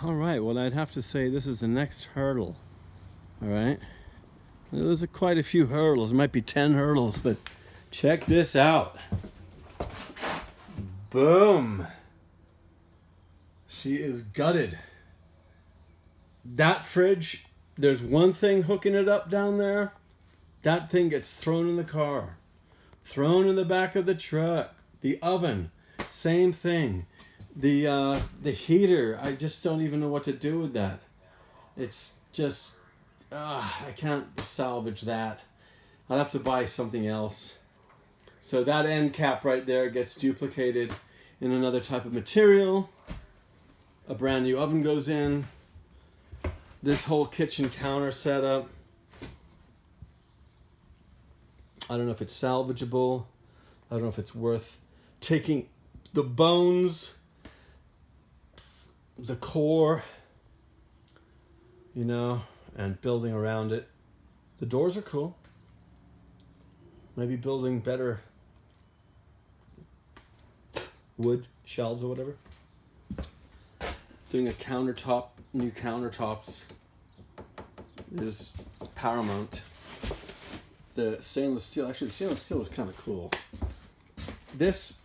All right, well, I'd have to say this is the next hurdle. All right. There's quite a few hurdles. It might be 10 hurdles, but check this out. Boom. She is gutted. That fridge, there's one thing hooking it up down there. That thing gets thrown in the car. Thrown in the back of the truck. The oven, same thing. The heater, I just don't even know what to do with that. It's just, I can't salvage that. I'll have to buy something else. So that end cap right there gets duplicated in another type of material. A brand new oven goes in. This whole kitchen counter setup, I don't know if it's salvageable. I don't know if it's worth taking the bones, the core, and building around it. The doors are cool. Maybe building better wood shelves or whatever. Doing a countertop, new countertops is paramount. The stainless steel, actually the stainless steel is kind of cool. This,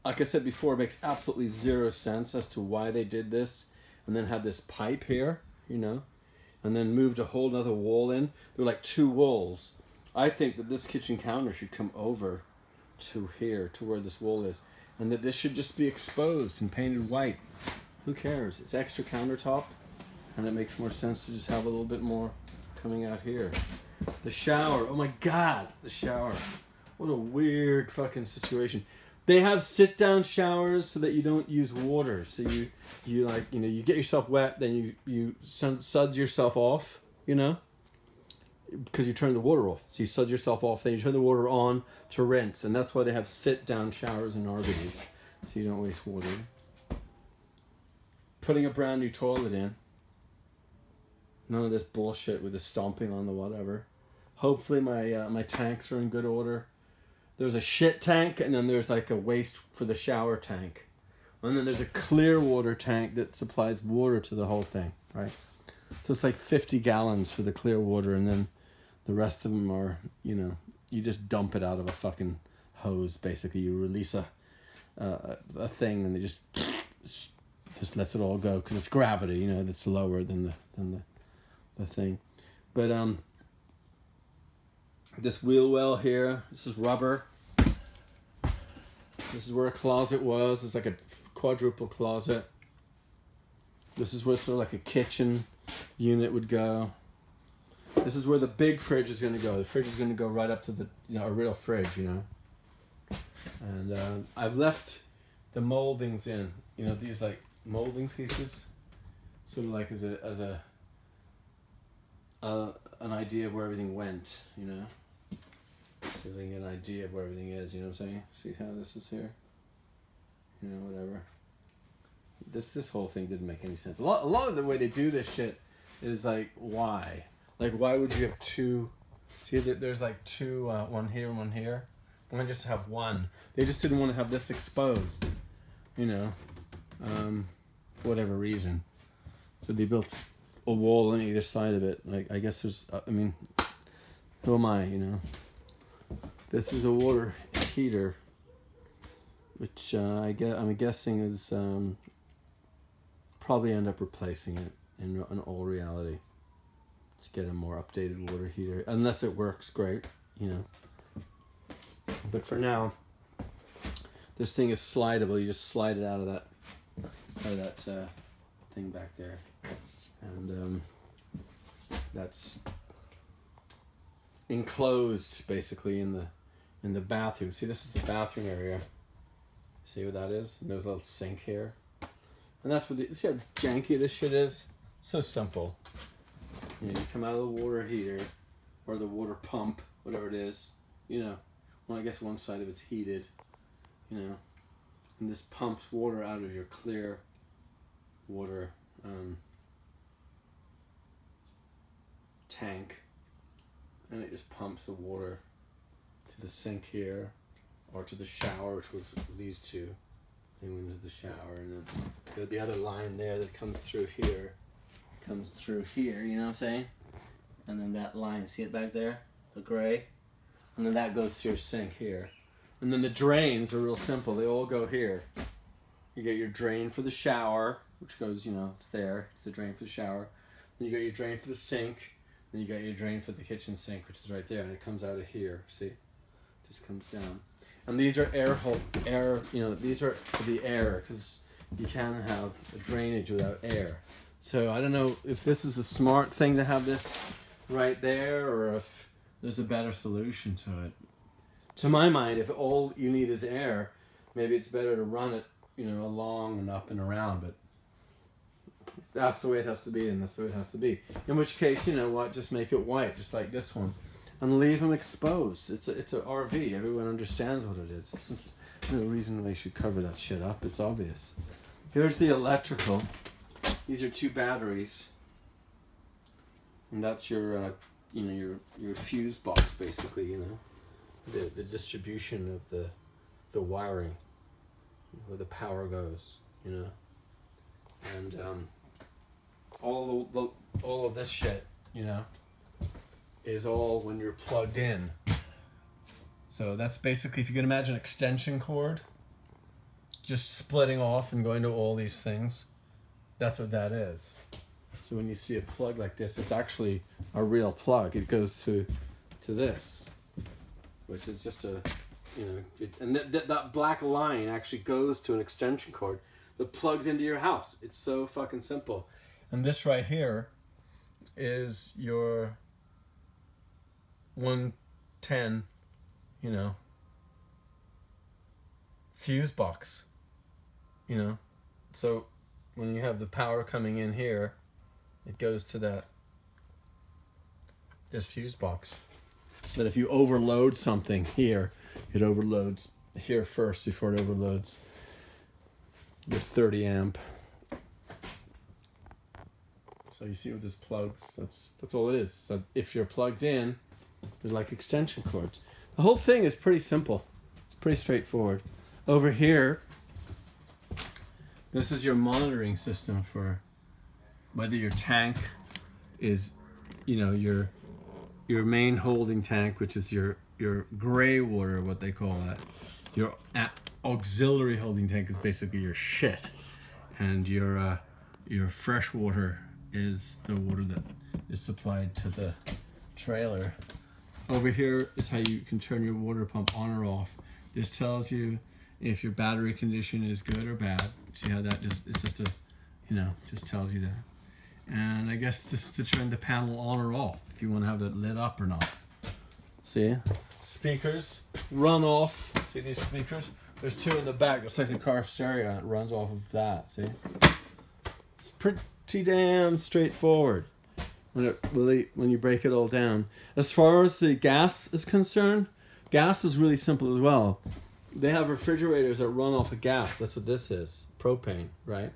like I said before, makes absolutely zero sense as to why they did this and then have this pipe here, and then moved a whole other wall in. There were like two walls. I think that this kitchen counter should come over to here, to where this wall is, and that this should just be exposed and painted white. Who cares? It's extra countertop, and it makes more sense to just have a little bit more coming out here. The shower, oh my god, the shower. What a weird fucking situation. They have sit-down showers so that you don't use water. So you get yourself wet, then you suds yourself off, because you turn the water off. So you suds yourself off, then you turn the water on to rinse. And that's why they have sit-down showers in RVs, so you don't waste water. Putting a brand new toilet in. None of this bullshit with the stomping on the whatever. Hopefully my tanks are in good order. There's a shit tank, and then there's like a waste for the shower tank. And then there's a clear water tank that supplies water to the whole thing, right? So it's like 50 gallons for the clear water, and then the rest of them are, you just dump it out of a fucking hose, basically. You release a thing, and it just lets it all go, because it's gravity, that's lower than the thing. But this wheel well here, this is rubber. This is where a closet was. It's like a quadruple closet. This is where sort of like a kitchen unit would go. This is where the big fridge is going to go. The fridge is going to go right up to the, a real fridge, And I've left the moldings in, these like molding pieces, sort of like as an idea of where everything went, So they get an idea of where everything is, you know what I'm saying? See how this is here? Whatever. This whole thing didn't make any sense. A lot of the way they do this shit is like, why? Like, why would you have two? See, there's like two, one here and one here. Why just have one? They just didn't want to have this exposed, for whatever reason. So they built a wall on either side of it. Like, I guess there's, who am I, This is a water heater, which I'm guessing is probably end up replacing it in all reality. Just get a more updated water heater, unless it works great, But for now, this thing is slidable. You just slide it out of that thing back there, and that's enclosed basically in the bathroom. See, this is the bathroom area. See what that is? And there's a little sink here. And that's what see how janky this shit is? So simple. You come out of the water heater, or the water pump, whatever it is, well, I guess one side of it's heated, and this pumps water out of your clear water tank, and it just pumps the water to the sink here, or to the shower, which was these two, Then into the shower, and then the other line there that comes through here, you know what I'm saying? And then that line, see it back there? The gray? And then that goes to your sink here. And then the drains are real simple. They all go here. You get your drain for the shower, which goes, you know, it's there, the drain for the shower. Then you got your drain for the sink. Then you got your drain for the kitchen sink, which is right there, and it comes out of here, see? Just comes down. And these are these are for the air, because you can't have a drainage without air. So I don't know if this is a smart thing to have this right there, or if there's a better solution to it. To my mind, if all you need is air, maybe it's better to run it, you know, along and up and around, but if that's the way it has to be, and that's the way it has to be. In which case, you know what, just make it white, just like this one. And leave them exposed. It's a RV. Everyone understands what it is. There's no reason they should cover that shit up. It's obvious. Here's the electrical. These are 2 batteries. And that's your, your fuse box, basically, you know. The distribution of the wiring, where the power goes, you know. And all of this shit, you know, is all when you're plugged in. So that's basically, if you can imagine an extension cord just splitting off and going to all these things, that's what that is. So when you see a plug like this, it's actually a real plug. It goes to this, which is just a, you know, and that black line actually goes to an extension cord that plugs into your house. It's so fucking simple. And this right here is your 110, you know, fuse box, you know. So when you have the power coming in here, it goes to this fuse box. So that if you overload something here, it overloads here first before it overloads your 30 amp. So you see with this plugs, that's all it is. So if you're plugged in, they're like extension cords. The whole thing is pretty simple. It's pretty straightforward. Over here, this is your monitoring system for whether your tank is, you know, your main holding tank, which is your gray water, what they call that. Your auxiliary holding tank is basically your shit, and your fresh water is the water that is supplied to the trailer. Over here is how you can turn your water pump on or off. This tells you if your battery condition is good or bad. See how that it's just a, you know, just tells you that. And I guess this is to turn the panel on or off, if you want to have that lit up or not. See? Speakers run off. See these speakers? There's 2 in the back. It's like a car stereo. It runs off of that. See? It's pretty damn straightforward when you break it all down. As far as the gas is concerned, gas is really simple as well. They have refrigerators that run off of gas. That's what this is. Propane, right?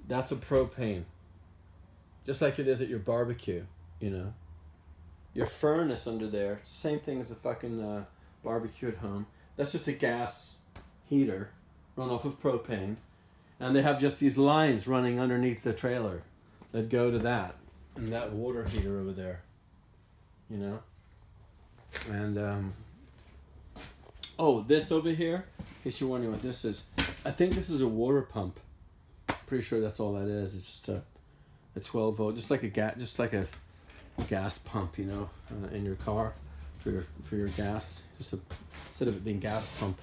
That's a propane. Just like it is at your barbecue, you know. Your furnace under there, it's the same thing as a fucking barbecue at home. That's just a gas heater run off of propane. And they have just these lines running underneath the trailer that go to that. And that water heater over there, you know. And, this over here, in case you're wondering what this is, I think this is a water pump. Pretty sure that's all that is. It's just a 12 volt, just like a gas pump, you know, in your car for your gas. Instead of it being gas pump,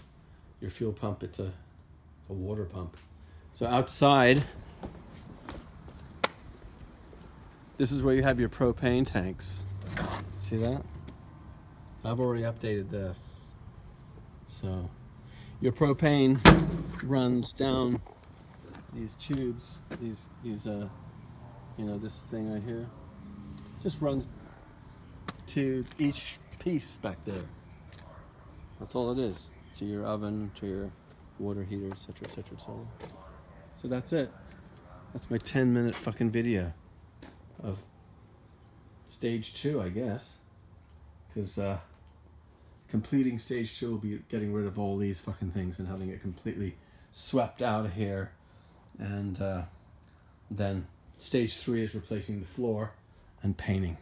your fuel pump, it's a water pump. So outside, this is where you have your propane tanks. See that? I've already updated this. So your propane runs down these tubes, these you know, this thing right here, just runs to each piece back there. That's all it is. To your oven, to your water heater, etc., etc., etc. So that's it. That's my 10-minute fucking video of stage 2, I guess. Because completing stage 2 will be getting rid of all these fucking things and having it completely swept out of here, and then stage 3 is replacing the floor and painting.